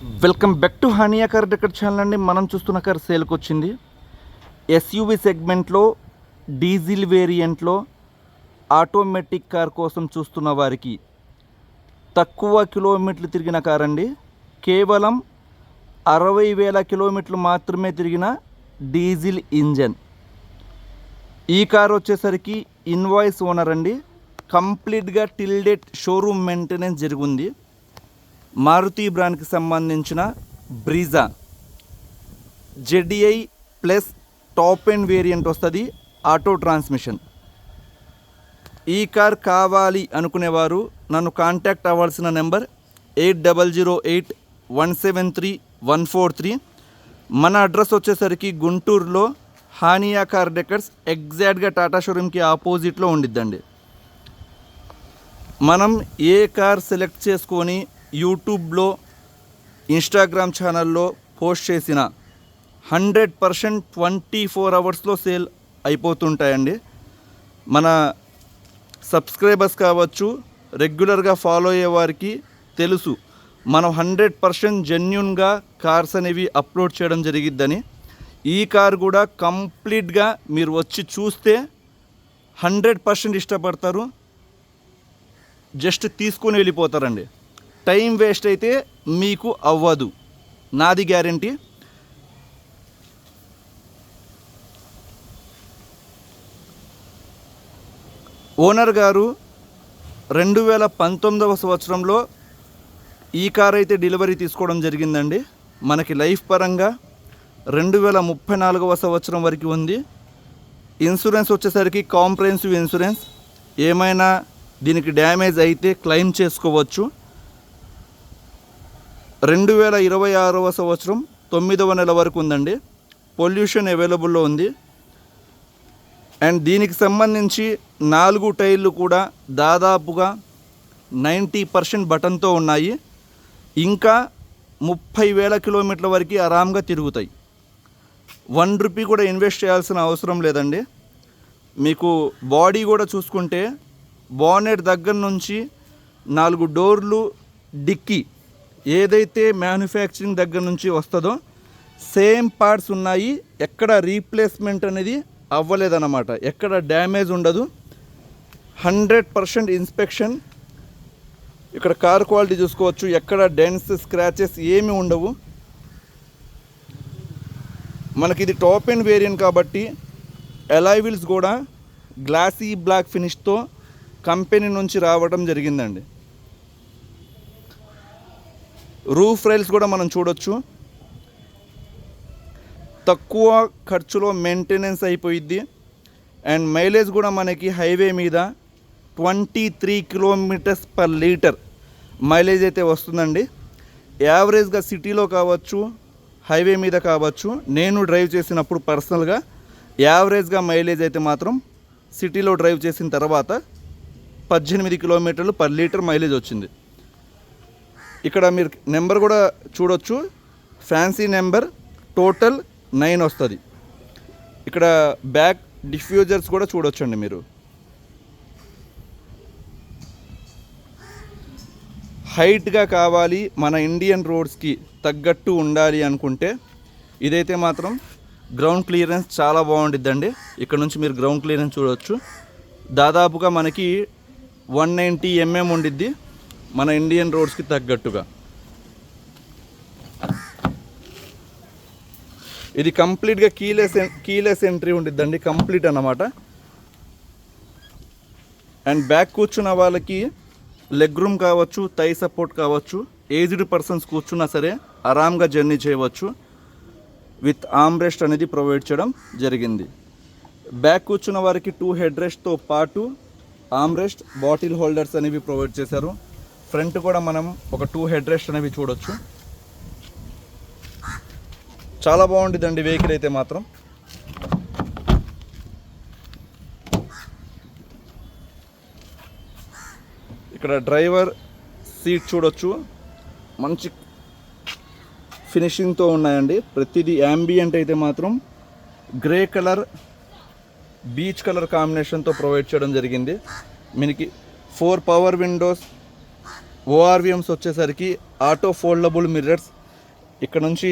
Welcome back to Hania car decor channel అండి. మనం చూస్తున్న కార్ సేల్కి వచ్చింది. ఎస్యూవి సెగ్మెంట్లో డీజిల్ వేరియంట్లో ఆటోమేటిక్ కార్ కోసం చూస్తున్న వారికి తక్కువ కిలోమీటర్లు తిరిగిన కార్ అండి. కేవలం 60,000 కిలోమీటర్లు మాత్రమే తిరిగిన డీజిల్ ఇంజన్. ఈ కార్ వచ్చేసరికి ఇన్వాయిస్ ఓనర్ అండి. కంప్లీట్గా టిల్ డేట్ షోరూమ్ మెయింటెనెన్స్ జరిగింది. మారుతి బ్రాండ్కి సంబంధించిన Brezza ZI plus top end variant వస్తుంది, ఆటో ట్రాన్స్మిషన్. ఈ కార్ కావాలి అనుకునేవారు నన్ను కాంటాక్ట్ అవ్వాల్సిన నెంబర్ 8008173143. మన అడ్రస్ వచ్చేసరికి గుంటూరులో హానియా కార్ డెకర్స్ ఎగ్జాక్ట్గా టాటా షోరూమ్కి ఆపోజిట్లో ఉండిద్దండి. మనం ఏ కార్ సెలెక్ట్ చేసుకొని యూట్యూబ్లో ఇన్స్టాగ్రామ్ ఛానల్లో పోస్ట్ చేసిన 100% 24 అవర్స్లో సేల్ అయిపోతుంటాయండి. మన సబ్స్క్రైబర్స్ కావచ్చు, రెగ్యులర్గా ఫాలో అయ్యే వారికి తెలుసు మనం 100% జెన్యూన్గా కార్స్ అనేవి అప్లోడ్ చేయడం జరిగిద్దని. ఈ కార్ కూడా కంప్లీట్గా మీరు వచ్చి చూస్తే 100% ఇష్టపడతారు, జస్ట్ తీసుకొని వెళ్ళిపోతారండి. టైం వేస్ట్ అయితే మీకు అవ్వదు, నాది గ్యారంటీ. ఓనర్ గారు 2019వ సంవత్సరంలో ఈ కార్ అయితే డెలివరీ తీసుకోవడం జరిగిందండి. మనకి లైఫ్ పరంగా 2034వ సంవత్సరం వరకు ఉంది. ఇన్సూరెన్స్ వచ్చేసరికి కాంప్రహెన్సివ్ ఇన్సూరెన్స్. ఏమైనా దీనికి డ్యామేజ్ అయితే క్లెయిమ్ చేసుకోవచ్చు. 2026వ సంవత్సరం 9వ నెల వరకు ఉందండి. పొల్యూషన్ అవైలబుల్లో ఉంది. అండ్ దీనికి సంబంధించి 4 టైర్లు కూడా దాదాపుగా 90% బటన్తో ఉన్నాయి. ఇంకా 30,000 కిలోమీటర్ల వరకు ఆరాంగా తిరుగుతాయి. 1 రూపీ కూడా ఇన్వెస్ట్ చేయాల్సిన అవసరం లేదండి. మీకు బాడీ కూడా చూసుకుంటే బానెట్ దగ్గర నుంచి 4 డోర్లు, డిక్కీ ఏదైతే మ్యానుఫ్యాక్చరింగ్ దగ్గర నుంచి వస్తుందో సేమ్ పార్ట్స్ ఉన్నాయి. ఎక్కడ రీప్లేస్మెంట్ అనేది అవ్వలేదన్నమాట, ఎక్కడ డ్యామేజ్ ఉండదు. 100% ఇన్స్పెక్షన్. ఇక్కడ కార్ క్వాలిటీ చూసుకోవచ్చు, ఎక్కడ డెన్స్, స్క్రాచెస్ ఏమీ ఉండవు. మనకి ఇది టాప్ ఎండ్ వేరియంట్ కాబట్టి అలాయ్ వీల్స్ కూడా గ్లాసీ బ్లాక్ ఫినిష్తో కంపెనీ నుంచి రావడం జరిగిందండి. రూఫ్ రైల్స్ కూడా మనం చూడొచ్చు. తక్కువ ఖర్చులో మెయింటెనెన్స్ అయిపోయిద్ది. అండ్ మైలేజ్ కూడా మనకి హైవే మీద 23 కిలోమీటర్స్ పర్ లీటర్ మైలేజ్ అయితే వస్తుందండి. యావరేజ్గా సిటీలో కావచ్చు, హైవే మీద కావచ్చు, నేను డ్రైవ్ చేసినప్పుడు పర్సనల్గా యావరేజ్గా మైలేజ్ అయితే మాత్రం సిటీలో డ్రైవ్ చేసిన తర్వాత 18 కిలోమీటర్లు పర్ లీటర్ మైలేజ్ వచ్చింది. ఇక్కడ మీరు నెంబర్ కూడా చూడొచ్చు, ఫ్యాన్సీ నెంబర్, టోటల్ 9 వస్తుంది. ఇక్కడ బ్యాక్ డిఫ్యూజర్స్ కూడా చూడొచ్చండి మీరు. హైట్గా కావాలి, మన ఇండియన్ రోడ్స్కి తగ్గట్టు ఉండాలి అనుకుంటే ఇదైతే మాత్రం గ్రౌండ్ క్లియరెన్స్ చాలా బాగుండిద్దండి. ఇక్కడ నుంచి మీరు గ్రౌండ్ క్లియరెన్స్ చూడవచ్చు. దాదాపుగా మనకి 190 mm ఉండిద్ది మన ఇండియన్ రోడ్స్కి తగ్గట్టుగా. ఇది కంప్లీట్గా కీలెస్ ఎంట్రీ ఉండిద్దండి, కంప్లీట్ అన్నమాట. అండ్ బ్యాక్ కూర్చున్న వాళ్ళకి లెగ్ రూమ్ కావచ్చు, థై సపోర్ట్ కావచ్చు, ఏజ్డ్ పర్సన్స్ కూర్చున్నా సరే ఆరాంగా జర్నీ చేయవచ్చు. విత్ ఆర్మ్రెస్ట్ అనేది ప్రొవైడ్ చేయడం జరిగింది. బ్యాక్ కూర్చున్న వారికి 2 హెడ్ రెస్ట్తో పాటు ఆర్మ్రెస్ట్, బాటిల్ హోల్డర్స్ అనేవి ప్రొవైడ్ చేశారు. ఫ్రంట్ కూడా మనం ఒక 2 హెడ్ రెస్ట్ అనేవి చూడొచ్చు. చాలా బాగుంటుందండి వెహికల్ అయితే మాత్రం. ఇక్కడ డ్రైవర్ సీట్ చూడొచ్చు, మంచి ఫినిషింగ్తో ఉన్నాయండి. ప్రతిదీ యాంబియంట్ అయితే మాత్రం గ్రే కలర్, బీచ్ కలర్ కాంబినేషన్తో ప్రొవైడ్ చేయడం జరిగింది. మనకి 4 పవర్ విండోస్, ఓఆర్విఎమ్స్ వచ్చేసరికి ఆటో ఫోల్డబుల్ మిర్రర్స్, ఇక్కడ నుంచి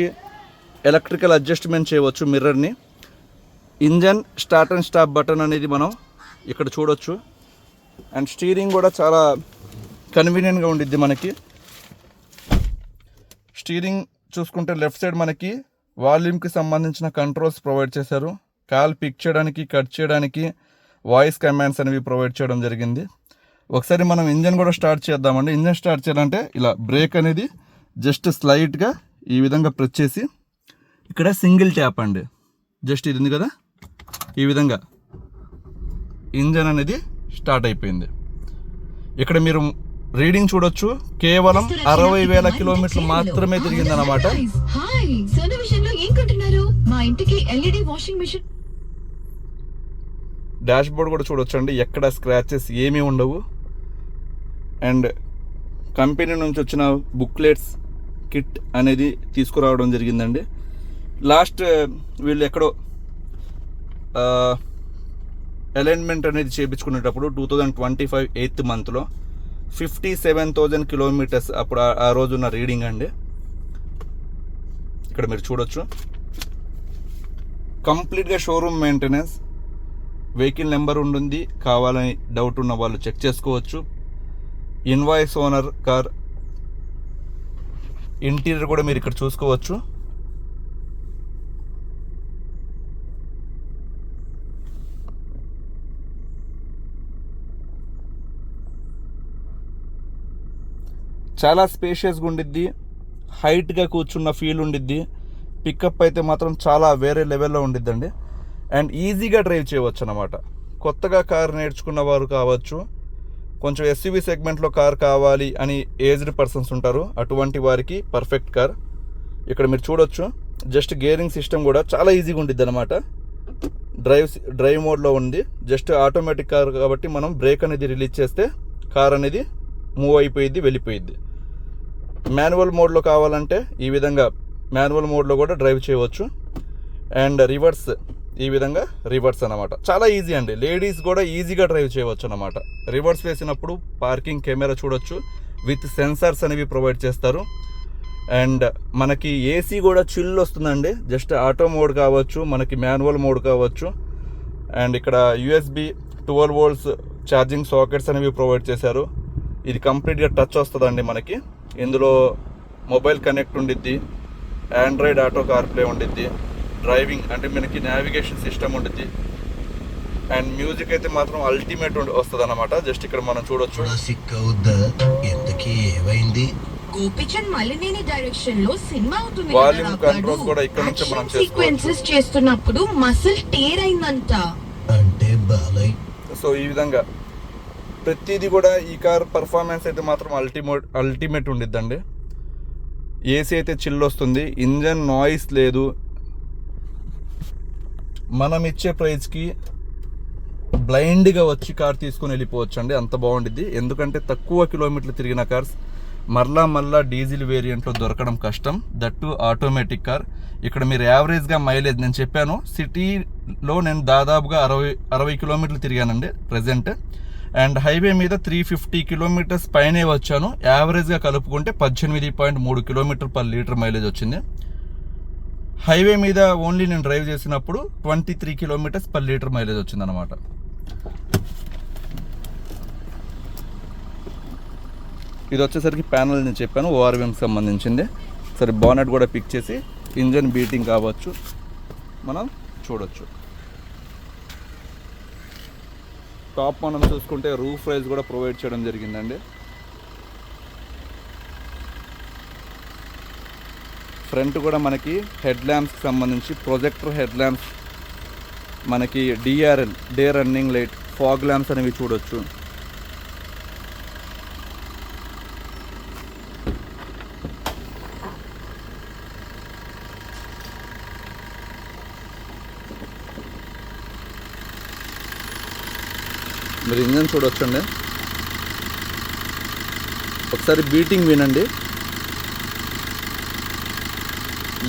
ఎలక్ట్రికల్ అడ్జస్ట్మెంట్ చేయవచ్చు మిర్రర్ని. Engine start and stop button అనేది మనం ఇక్కడ చూడొచ్చు. అండ్ స్టీరింగ్ కూడా చాలా కన్వీనియంట్గా ఉండిద్ది మనకి. స్టీరింగ్ చూసుకుంటే లెఫ్ట్ సైడ్ మనకి వాల్యూమ్కి సంబంధించిన కంట్రోల్స్ ప్రొవైడ్ చేశారు. కాల్ పిక్ చేయడానికి, కట్ చేయడానికి వాయిస్ కమాండ్స్ అనేవి ప్రొవైడ్ చేయడం జరిగింది. ఒకసారి మనం ఇంజన్ కూడా స్టార్ట్ చేద్దామండి. ఇంజన్ స్టార్ట్ చేయాలంటే ఇలా బ్రేక్ అనేది జస్ట్ స్లైట్గా ఈ విధంగా ప్రెస్ చేసి, ఇక్కడ సింగిల్ ట్యాప్ అండి, జస్ట్ ఇది ఉంది కదా, ఈ విధంగా ఇంజన్ అనేది స్టార్ట్ అయిపోయింది. ఇక్కడ మీరు రీడింగ్ చూడొచ్చు, కేవలం 60,000 కిలోమీటర్లు మాత్రమే తిరిగిందన్నమాట. డాష్ బోర్డ్ కూడా చూడొచ్చు అండి, ఎక్కడ స్క్రాచెస్ ఏమీ ఉండవు. అండ్ కంపెనీ నుంచి వచ్చిన బుక్లెట్స్ కిట్ అనేది తీసుకురావడం జరిగిందండి. లాస్ట్ వీళ్ళు ఎక్కడో అలైన్మెంట్ అనేది చేయించుకునేటప్పుడు 2025 8th మంత్లో 57,000 కిలోమీటర్స్ అప్పుడు ఆ రోజున్న రీడింగ్ అండి. ఇక్కడ మీరు చూడొచ్చు, కంప్లీట్గా షోరూమ్ మెయింటెనెన్స్. వెహికల్ నెంబర్ ఉంటుంది, కావాలని డౌట్ ఉన్న వాళ్ళు చెక్ చేసుకోవచ్చు. Invoice owner car. ఇంటీరియర్ కూడా మీరు ఇక్కడ చూసుకోవచ్చు. చాలా స్పేషియస్గా ఉండిద్ది, హైట్గా కూర్చున్న ఫీల్ ఉండిద్ది. పికప్ అయితే మాత్రం చాలా వేరే లెవెల్లో ఉండిద్దండి. అండ్ ఈజీగా డ్రైవ్ చేయవచ్చు అన్నమాట. కొత్తగా కార్ నేర్చుకున్న వారు కావచ్చు, కొంచెం ఎస్యూవీ సెగ్మెంట్లో కార్ కావాలి అని ఏజ్డ్ పర్సన్స్ ఉంటారు, అటువంటి వారికి పర్ఫెక్ట్ కార్. ఇక్కడ మీరు చూడొచ్చు, జస్ట్ గేరింగ్ సిస్టమ్ కూడా చాలా ఈజీగా ఉండిద్ది అనమాట. డ్రైవ్ మోడ్లో ఉంది. జస్ట్ ఆటోమేటిక్ కార్ కాబట్టి మనం బ్రేక్ అనేది రిలీజ్ చేస్తే కార్ అనేది మూవ్ అయిపోయిద్ది, వెళ్ళిపోయిద్ది. మాన్యువల్ మోడ్లో కావాలంటే ఈ విధంగా మాన్యువల్ మోడ్లో కూడా డ్రైవ్ చేయవచ్చు. అండ్ రివర్స్, ఈ విధంగా రివర్స్ అనమాట. చాలా ఈజీ అండి, లేడీస్ కూడా ఈజీగా డ్రైవ్ చేయవచ్చు అనమాట. రివర్స్ వేసినప్పుడు పార్కింగ్ కెమెరా చూడొచ్చు, విత్ సెన్సార్స్ అనేవి ప్రొవైడ్ చేస్తారు. అండ్ మనకి ఏసీ కూడా చిల్ వస్తుందండి. జస్ట్ ఆటో మోడ్ కావచ్చు, మనకి మాన్యువల్ మోడ్ కావచ్చు. అండ్ ఇక్కడ USB 12 volts ఛార్జింగ్ సాకెట్స్ అనేవి ప్రొవైడ్ చేశారు. ఇది కంప్లీట్గా టచ్ వస్తుందండి మనకి. ఇందులో మొబైల్ కనెక్ట్ ఉండిద్ది, ఆండ్రాయిడ్ ఆటో కార్ప్లే ఉండిద్ది, డ్రైవింగ్ అంటే మనకి నావిగేషన్ సిస్టమ్ ఉంటుంది. అండ్ మ్యూజిక్ అయితే మాత్రం అల్టిమేట్ వస్తుంది అన్నమాట. జస్ట్ ఇక్కడ మనం చూడొచ్చు. వాల్యూమ్ కంట్రోల్స్ కూడా ఇక్కడ నుంచి మనం చేస్తున్నప్పుడు మసిల్ టేర్ అయిందంట. అంటే సో ఈ విధంగా ప్రతిదీ కూడా ఈ కార్ పర్ఫార్మెన్స్ అయితే మాత్రం అల్టిమేట్ ఉండిద్దండి. ఏసీ అయితే చిల్ వస్తుంది, ఇంజన్ నాయిస్ లేదు. మనం ఇచ్చే ప్రైస్కి బ్లైండ్గా వచ్చి కార్ తీసుకొని వెళ్ళిపోవచ్చు అండి, అంత బాగుండిద్ది. ఎందుకంటే తక్కువ కిలోమీటర్లు తిరిగిన కార్స్ మళ్ళా డీజిల్ వేరియంట్లో దొరకడం కష్టం, దట్టు ఆటోమేటిక్ కార్. ఇక్కడ మీరు యావరేజ్గా మైలేజ్ నేను చెప్పాను, సిటీలో నేను దాదాపుగా 60 కిలోమీటర్లు తిరిగానండి ప్రజెంట్. అండ్ హైవే మీద 350 కిలోమీటర్స్ పైనే వచ్చాను. యావరేజ్గా కలుపుకుంటే 18.3 కిలోమీటర్ పర్ లీటర్ మైలేజ్ వచ్చింది. హైవే మీద ఓన్లీ నేను డ్రైవ్ చేసినప్పుడు 23 కిలోమీటర్స్ పర్ లీటర్ మైలేజ్ వచ్చిందనమాట. ఇది వచ్చేసరికి ప్యానల్ నేను చెప్పాను, ORVMకి సంబంధించింది. సరే, బానెట్ కూడా పిక్ చేసి ఇంజన్ బీటింగ్ కావచ్చు మనం చూడొచ్చు. టాప్ మనం చూసుకుంటే రూఫ్ రైజ్ కూడా ప్రొవైడ్ చేయడం జరిగిందండి. ఫ్రంట్ కూడా మనకి హెడ్ ల్యాంప్స్కి సంబంధించి ప్రొజెక్టర్ హెడ్ ల్యాంప్స్, మనకి DRL day running light, fog lamps అనేవి చూడొచ్చు. మీరు ఇంజన్ చూడొచ్చండి, ఒకసారి బీటింగ్ వినండి.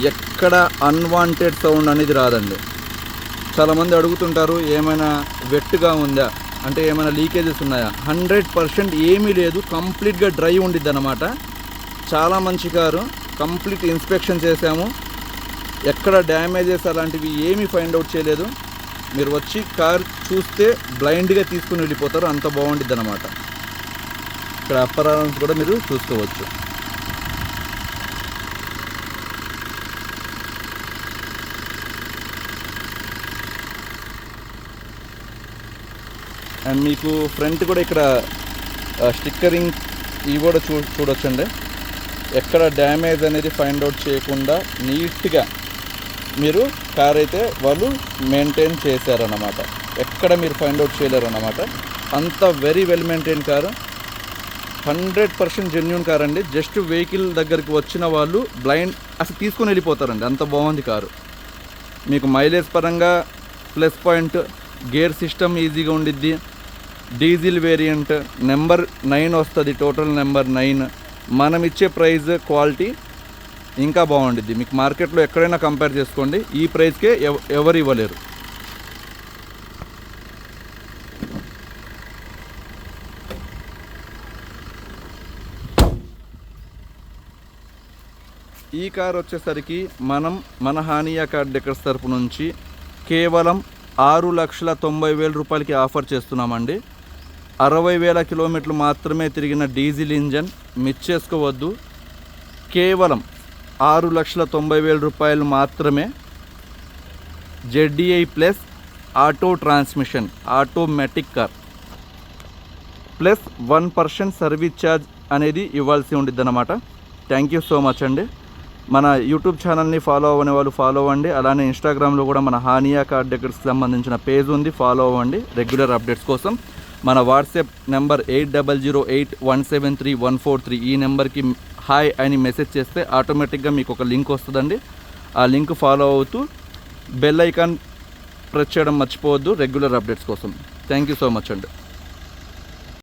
ఎక్కడ అన్వాంటెడ్ సౌండ్ అనేది రాదండి. చాలామంది అడుగుతుంటారు, ఏమైనా వెట్గా ఉందా అంటే ఏమైనా లీకేజెస్ ఉన్నాయా? 100% ఏమీ లేదు, కంప్లీట్గా డ్రై ఉండిద్ది అన్నమాట. చాలా మంచి కారు. కంప్లీట్ ఇన్స్పెక్షన్ చేసాము, ఎక్కడ డ్యామేజెస్ అలాంటివి ఏమీ ఫైండ్ అవుట్ చేయలేదు. మీరు వచ్చి కార్ చూస్తే బ్లైండ్గా తీసుకుని వెళ్ళిపోతారు, అంత బాగుంటుంది అన్నమాట. ఇక్కడ అప్పరాన్స్ కూడా మీరు చూసుకోవచ్చు. అండ్ మీకు ఫ్రంట్ కూడా ఇక్కడ స్టిక్కరింగ్ ఇవి కూడా చూడొచ్చండి. ఎక్కడ డ్యామేజ్ అనేది ఫైండ్ అవుట్ చేయకుండా నీట్గా మీరు కార్ అయితే వాళ్ళు మెయింటైన్ చేశారన్నమాట. ఎక్కడ మీరు ఫైండ్ అవుట్ చేయలేరు అన్నమాట. అంత very well maintain car, 100% genuine car అండి. జస్ట్ వెహికల్ దగ్గరికి వచ్చిన వాళ్ళు బ్లైండ్ అసలు తీసుకొని వెళ్ళిపోతారండి, అంత బాగుంది కారు. మీకు మైలేజ్ పరంగా ప్లస్ పాయింట్, గేర్ సిస్టమ్ ఈజీగా ఉండిద్ది. డీజిల్ వేరియంట్ నెంబర్ 9 వస్తుంది, టోటల్ నెంబర్ 9. మనం ఇచ్చే ప్రైస్ క్వాలిటీ ఇంకా బాగుండిద్ది. మీకు మార్కెట్లో ఎక్కడైనా కంపేర్ చేసుకోండి, ఈ ప్రైస్కే ఎవరు ఇవ్వలేరు. ఈ కార్ వచ్చేసరికి మనం మన హానియా కార్ డెకర్స్ తరపు నుంచి కేవలం 6,90,000 రూపాయలకి ఆఫర్ చేస్తున్నామండి. 60,000 కిలోమీటర్లు మాత్రమే తిరిగిన డీజిల్ ఇంజన్ మిస్ చేసుకోవద్దు. కేవలం 6,90,000 రూపాయలు మాత్రమే. ZDI plus auto transmission, automatic car plus 1% service charge అనేది ఇవ్వాల్సి ఉండిద్ది అన్నమాట. థ్యాంక్ యూ సో మచ్ అండి. మన యూట్యూబ్ ఛానల్ని ఫాలో అవ్వని వాళ్ళు ఫాలో అవ్వండి. అలానే ఇన్స్టాగ్రామ్లో కూడా మన హానియా కార్ డెకర్స్కి సంబంధించిన పేజ్ ఉంది, ఫాలో అవ్వండి రెగ్యులర్ అప్డేట్స్ కోసం. మన వాట్సాప్ నెంబర్ 8008173143, ఈ నెంబర్కి హాయ్ అని మెసేజ్ చేస్తే ఆటోమేటిక్గా మీకు ఒక లింక్ వస్తుందండి. ఆ లింక్ ఫాలో అవుతూ బెల్ ఐకాన్ ప్రెస్ చేయడం మర్చిపోవద్దు రెగ్యులర్ అప్డేట్స్ కోసం. థ్యాంక్ యూ సో మచ్ అండి.